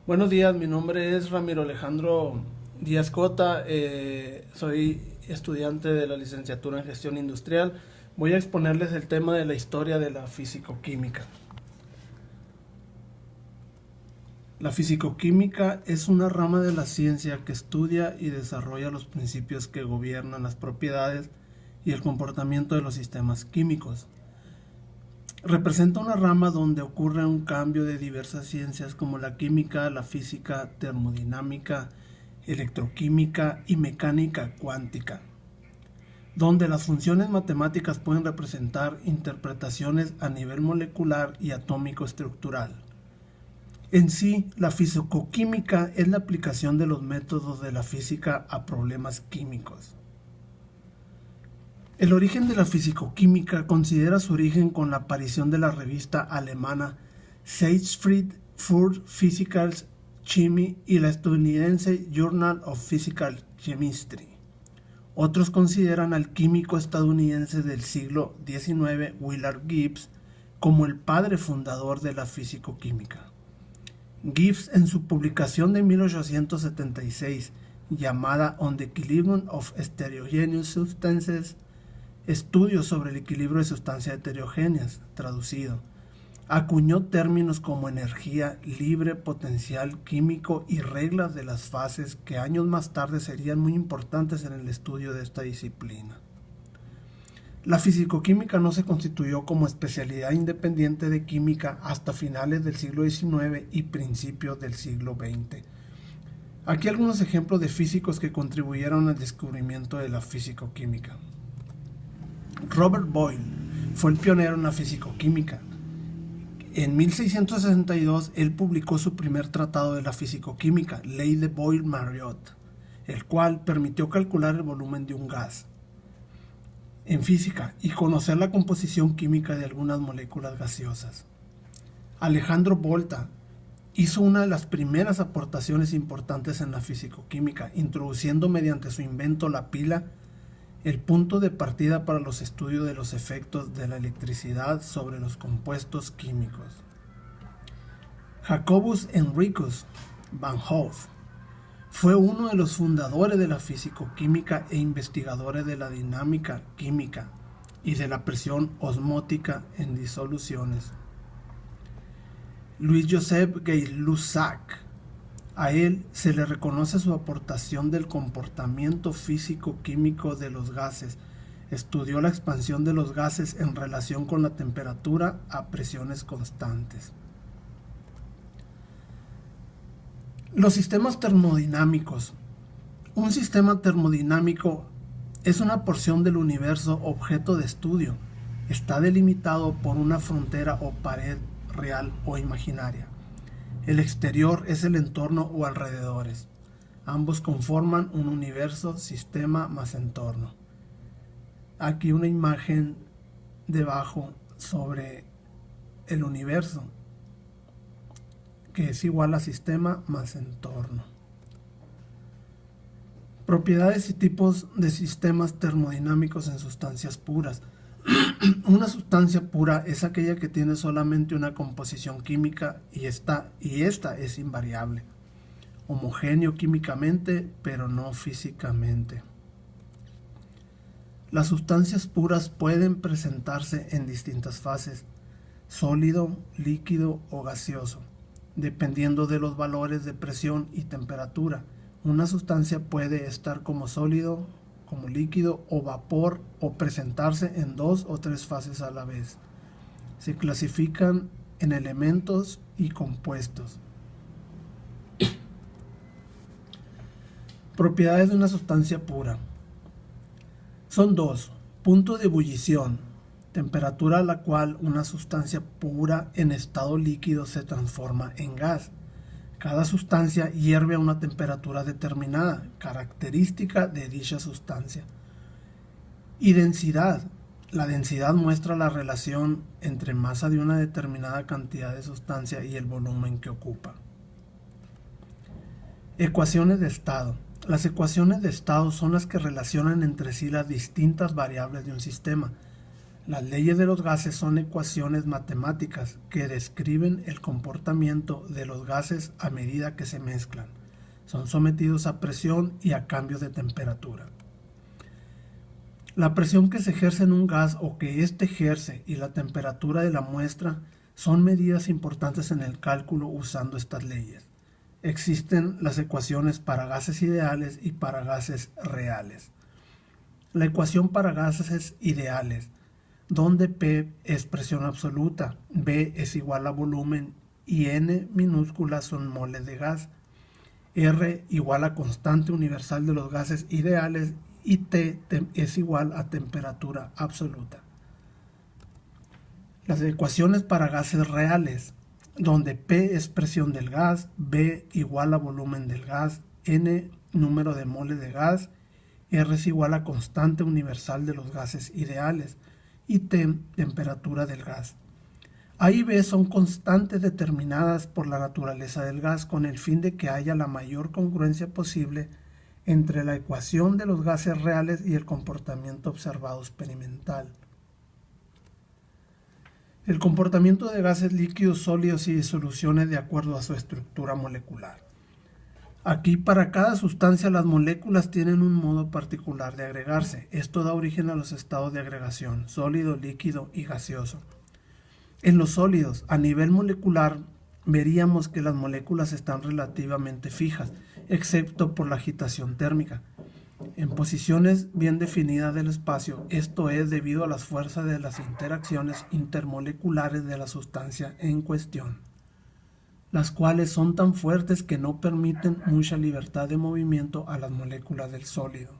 Buenos días, mi nombre es Ramiro Alejandro Díaz Cota, soy estudiante de la licenciatura en gestión industrial. Voy a exponerles el tema de la historia de la fisicoquímica. La fisicoquímica es una rama de la ciencia que estudia y desarrolla los principios que gobiernan las propiedades y el comportamiento de los sistemas químicos. Representa una rama donde ocurre un cambio de diversas ciencias como la química, la física, termodinámica, electroquímica y mecánica cuántica, donde las funciones matemáticas pueden representar interpretaciones a nivel molecular y atómico estructural. En sí, la fisicoquímica es la aplicación de los métodos de la física a problemas químicos. El origen de la fisicoquímica considera su origen con la aparición de la revista alemana Zeitschrift für Physikalische Chemie y la estadounidense Journal of Physical Chemistry. Otros consideran al químico estadounidense del siglo XIX, Willard Gibbs, como el padre fundador de la fisicoquímica. Gibbs, en su publicación de 1876, llamada On the Equilibrium of Heterogeneous Substances, Estudios sobre el equilibrio de sustancias heterogéneas, traducido, acuñó términos como energía, libre, potencial químico y reglas de las fases que años más tarde serían muy importantes en el estudio de esta disciplina. La fisicoquímica no se constituyó como especialidad independiente de química hasta finales del siglo XIX y principios del siglo XX. Aquí algunos ejemplos de físicos que contribuyeron al descubrimiento de la fisicoquímica. Robert Boyle fue el pionero en la fisicoquímica. En 1662 él publicó su primer tratado de la fisicoquímica, Ley de Boyle-Mariotte, el cual permitió calcular el volumen de un gas en física y conocer la composición química de algunas moléculas gaseosas. Alejandro Volta hizo una de las primeras aportaciones importantes en la fisicoquímica, introduciendo mediante su invento la pila el punto de partida para los estudios de los efectos de la electricidad sobre los compuestos químicos. Jacobus Henricus van Hoff fue uno de los fundadores de la fisicoquímica e investigadores de la dinámica química y de la presión osmótica en disoluciones. Louis-Joseph Gay-Lussac, a él se le reconoce su aportación del comportamiento físico-químico de los gases. Estudió la expansión de los gases en relación con la temperatura a presiones constantes. Los sistemas termodinámicos. Un sistema termodinámico es una porción del universo objeto de estudio. Está delimitado por una frontera o pared real o imaginaria. El exterior es el entorno o alrededores. Ambos conforman un universo, sistema más entorno. Aquí una imagen debajo sobre el universo, que es igual a sistema más entorno. Propiedades y tipos de sistemas termodinámicos en sustancias puras. Una sustancia pura es aquella que tiene solamente una composición química y esta es invariable, homogéneo químicamente, pero no físicamente. Las sustancias puras pueden presentarse en distintas fases, sólido, líquido o gaseoso, dependiendo de los valores de presión y temperatura. Una sustancia puede estar como sólido, como líquido o vapor o presentarse en 2 o 3 fases a la vez. Se clasifican en elementos y compuestos. Propiedades de una sustancia pura. Son 2. Punto de ebullición, temperatura a la cual una sustancia pura en estado líquido se transforma en gas. Cada sustancia hierve a una temperatura determinada, característica de dicha sustancia. Y densidad. La densidad muestra la relación entre masa de una determinada cantidad de sustancia y el volumen que ocupa. Ecuaciones de estado. Las ecuaciones de estado son las que relacionan entre sí las distintas variables de un sistema. Las leyes de los gases son ecuaciones matemáticas que describen el comportamiento de los gases a medida que se mezclan. Son sometidos a presión y a cambios de temperatura. La presión que se ejerce en un gas o que éste ejerce y la temperatura de la muestra son medidas importantes en el cálculo usando estas leyes. Existen las ecuaciones para gases ideales y para gases reales. La ecuación para gases ideales, donde P es presión absoluta, B es igual a volumen y N minúscula son moles de gas, R igual a constante universal de los gases ideales y T es igual a temperatura absoluta. Las ecuaciones para gases reales, donde P es presión del gas, B igual a volumen del gas, N número de moles de gas, R es igual a constante universal de los gases ideales y T temperatura del gas. A y B son constantes determinadas por la naturaleza del gas con el fin de que haya la mayor congruencia posible entre la ecuación de los gases reales y el comportamiento observado experimental. El comportamiento de gases líquidos, sólidos y disoluciones de acuerdo a su estructura molecular. Aquí para cada sustancia las moléculas tienen un modo particular de agregarse. Esto da origen a los estados de agregación, sólido, líquido y gaseoso. En los sólidos, a nivel molecular, veríamos que las moléculas están relativamente fijas, excepto por la agitación térmica, en posiciones bien definidas del espacio. Esto es debido a las fuerzas de las interacciones intermoleculares de la sustancia en cuestión, las cuales son tan fuertes que no permiten mucha libertad de movimiento a las moléculas del sólido.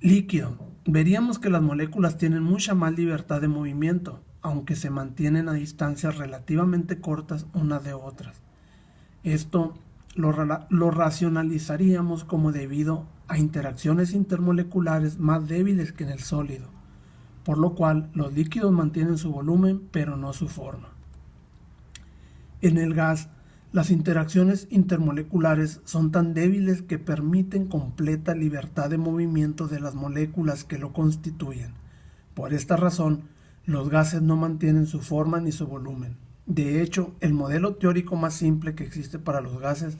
Líquido. Veríamos que las moléculas tienen mucha más libertad de movimiento, aunque se mantienen a distancias relativamente cortas unas de otras. Esto lo racionalizaríamos como debido a interacciones intermoleculares más débiles que en el sólido, por lo cual los líquidos mantienen su volumen pero no su forma. En el gas, las interacciones intermoleculares son tan débiles que permiten completa libertad de movimiento de las moléculas que lo constituyen. Por esta razón, los gases no mantienen su forma ni su volumen. De hecho, el modelo teórico más simple que existe para los gases,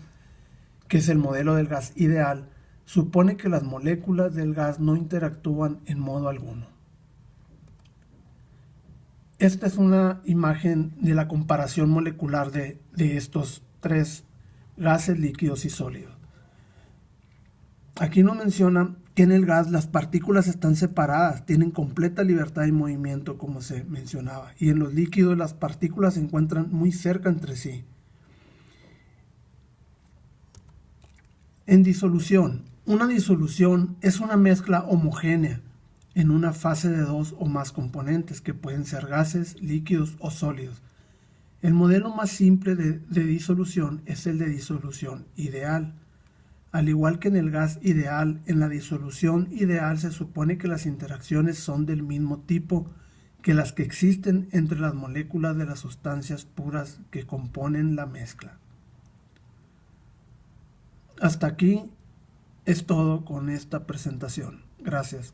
que es el modelo del gas ideal, supone que las moléculas del gas no interactúan en modo alguno. Esta es una imagen de la comparación molecular de estos tres gases, líquidos y sólidos. Aquí nos menciona que en el gas las partículas están separadas, tienen completa libertad de movimiento, como se mencionaba, y en los líquidos las partículas se encuentran muy cerca entre sí. En disolución, una disolución es una mezcla homogénea en una fase de dos o más componentes que pueden ser gases, líquidos o sólidos. El modelo más simple de disolución es el de disolución ideal. Al igual que en el gas ideal, en la disolución ideal se supone que las interacciones son del mismo tipo que las que existen entre las moléculas de las sustancias puras que componen la mezcla. Hasta aquí es todo con esta presentación. Gracias.